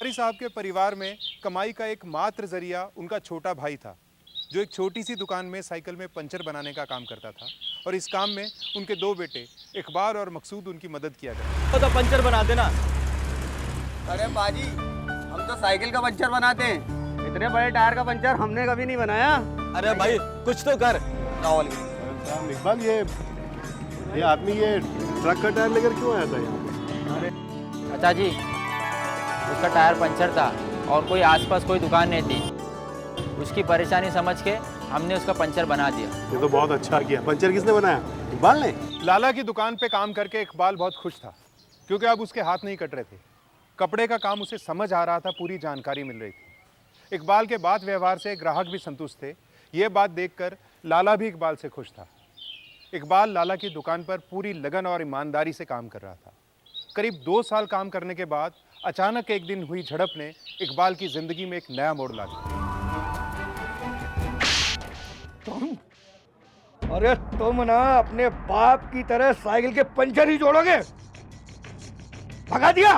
गौरी साहब के परिवार में कमाई का एकमात्र जरिया उनका छोटा भाई था, जो एक छोटी सी दुकान में साइकिल में पंचर बनाने का काम करता था। और इस काम में उनके दो बेटे इकबाल और मकसूद उनकी मदद किया करते। तो पंचर बना देना। अरे बाजी, हम तो साइकिल का पंचर बनाते हैं, इतने बड़े टायर का पंचर हमने कभी नहीं बनाया। अरे भाई कुछ तो कर। इकबाल, ये आदमी ये ट्रक का टायर लेकर क्यों आया था यहाँ? चाचा जी, उसका टायर पंचर था और कोई आसपास कोई दुकान नहीं थी। उसकी परेशानी समझ के हमने उसका पंचर बना दिया। ये तो बहुत अच्छा किया। पंचर किसने बनाया? इकबाल ने। लाला की दुकान पे काम करके इकबाल बहुत खुश था, क्योंकि अब उसके हाथ नहीं कट रहे थे। कपड़े का काम उसे समझ आ रहा था, पूरी जानकारी मिल रही थी। इकबाल के बात व्यवहार से ग्राहक भी संतुष्ट थे। ये बात देखकर लाला भी इकबाल से खुश था। इकबाल लाला की दुकान पर पूरी लगन और ईमानदारी से काम कर रहा था। करीब 2 साल काम करने के बाद अचानक एक दिन हुई झड़प ने इकबाल की जिंदगी में एक नया मोड़ ला दिया। अरे तुम ना अपने बाप की तरह साइकिल के पंचर ही जोड़ोगे? भगा दिया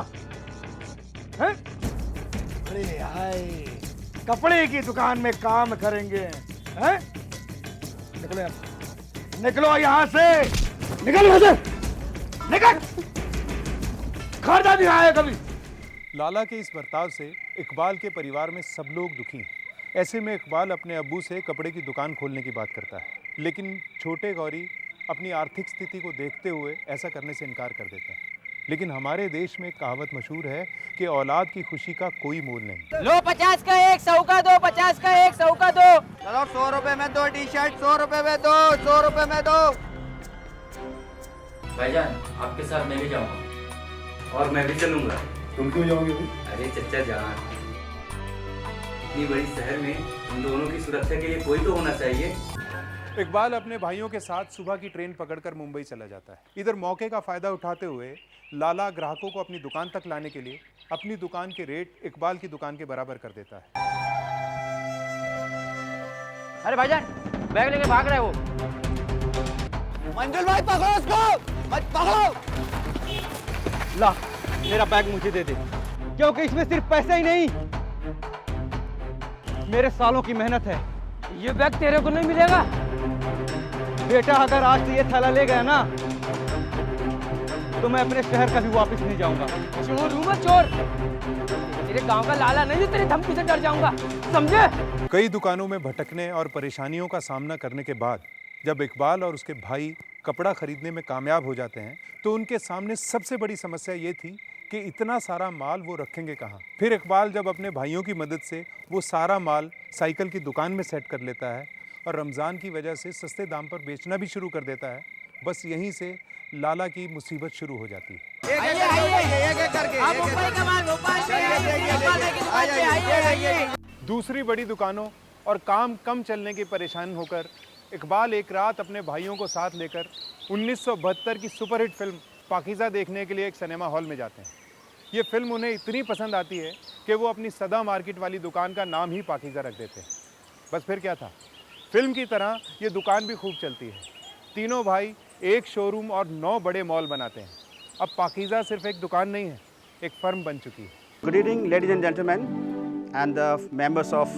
है? अरे हाय, कपड़े की दुकान में काम करेंगे हैं? निकलो यहाँ, निकलो यहाँ से, निकल यहाँ से, निकल। खर्चा नहीं आया कभी। लाला के इस बर्ताव से इकबाल के परिवार में सब लोग दुखी हैं। ऐसे में इकबाल अपने अब्बू से कपड़े की दुकान खोलने की बात करता है, लेकिन छोटे गौरी अपनी आर्थिक स्थिति को देखते हुए ऐसा करने से इनकार कर देते हैं। लेकिन हमारे देश में एक कहावत मशहूर है कि औलाद की खुशी का कोई मोल नहीं। लो 50 का एक, 100 का दो, 50 का एक, 100 का दो। चलो 100 रुपए में दो टी-शर्ट, 100 रुपए में दो, 100 रुपए में दो। भाईजान, आपके साथ मैं भी जाऊंगा। और मैं भी चलूंगा। तुम क्यों जाओगे भाई? अरे चचा जान, इतनी बड़ी शहर में हम दोनों की सुरक्षा के लिए कोई तो होना चाहिए। इकबाल अपने भाइयों के साथ सुबह की ट्रेन पकड़कर मुंबई चला जाता है। इधर मौके का फायदा उठाते हुए लाला ग्राहकों को अपनी दुकान तक लाने के लिए अपनी दुकान के रेट इकबाल की दुकान के बराबर कर देता है। अरे भाईजान, बैग लेके भाग रहे हो। मंजुल भाई पकड़ो उसको, मत पकड़ो। ला, मेरा बैग मुझे दे दे, क्योंकि इसमें सिर्फ पैसे ही नहीं, मेरे सालों की मेहनत है। ये बैग तेरे को नहीं मिलेगा। बेटा, अगर आज से ये थैला ले गया ना, तो मैं अपने शहर कभी वापस नहीं जाऊंगा। चोर हूँ मैं, चोर। तेरे गांव का लाला नहीं, तेरे धमकी से डर जाऊंगा, समझे? कई दुकानों में भटकने और परेशानियों का सामना करने के बाद जब इकबाल और उसके भाई कपड़ा खरीदने में कामयाब हो जाते हैं, तो उनके सामने सबसे बड़ी समस्या ये थी कि इतना सारा माल वो रखेंगे कहाँ। फिर इकबाल जब अपने भाइयों की मदद से वो सारा माल साइकिल की दुकान में सेट कर लेता है और रमज़ान की वजह से सस्ते दाम पर बेचना भी शुरू कर देता है, बस यहीं से लाला की मुसीबत शुरू हो जाती है। दूसरी बड़ी दुकानों और काम कम चलने की परेशान होकर इकबाल एक रात अपने भाइयों को साथ लेकर 1972 की सुपरहिट फिल्म पाकीज़ा देखने के लिए एक सिनेमा हॉल में जाते हैं। ये फिल्म उन्हें इतनी पसंद आती है कि वो अपनी सदा मार्केट वाली दुकान का नाम ही पाकीज़ा रख देते हैं। बस फिर क्या था, फिल्म की तरह ये दुकान भी खूब चलती है। तीनों भाई एक शोरूम और 9 बड़े मॉल बनाते हैं। अब पाकीज़ा सिर्फ एक दुकान नहीं है, एक फर्म बन चुकी है। Good evening, ladies and gentlemen, and the members of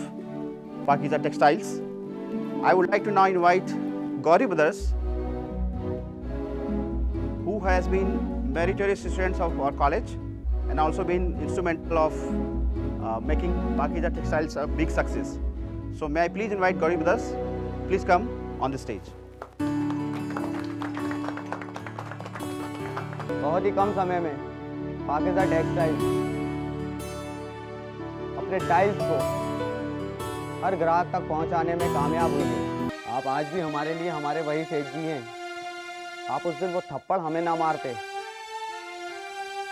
Pakiza Textiles. I would like to now invite Gauri Brothers, who has been meritorious students of our college and also been instrumental of making Pakiza Textiles a big success. So may I please invite Gauri Brothers, please come on the stage. बहुत ही कम समय में पाकिजा textiles अपने tiles को हर ग्राहक तक पहुंचाने में कामयाब हुई है। आप आज भी हमारे लिए हमारे वही सेठ जी हैं। आप उस दिन वो थप्पड़ हमें ना मारते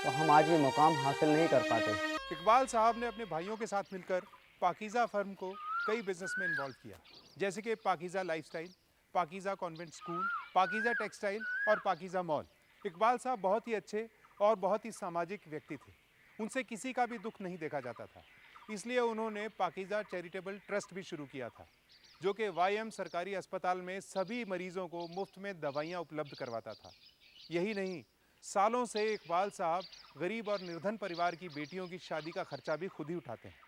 तो हम आज ये मुकाम हासिल नहीं कर पाते। इकबाल साहब ने अपने भाइयों के साथ मिलकर पाकीज़ा फर्म को कई बिजनेस में इन्वॉल्व किया, जैसे कि Pakeezah lifestyle, Pakeezah convent school, Pakeezah textile और पाकीज़ा मॉल। इकबाल साहब बहुत ही अच्छे और बहुत ही सामाजिक व्यक्ति थे। उनसे किसी का भी दुख नहीं देखा जाता था, इसलिए उन्होंने पाकीज़ा चैरिटेबल ट्रस्ट भी शुरू किया था, जो कि YM सरकारी अस्पताल में सभी मरीजों को मुफ्त में दवाइयाँ उपलब्ध करवाता था। यही नहीं, सालों से इकबाल साहब गरीब और निर्धन परिवार की बेटियों की शादी का खर्चा भी खुद ही उठाते हैं।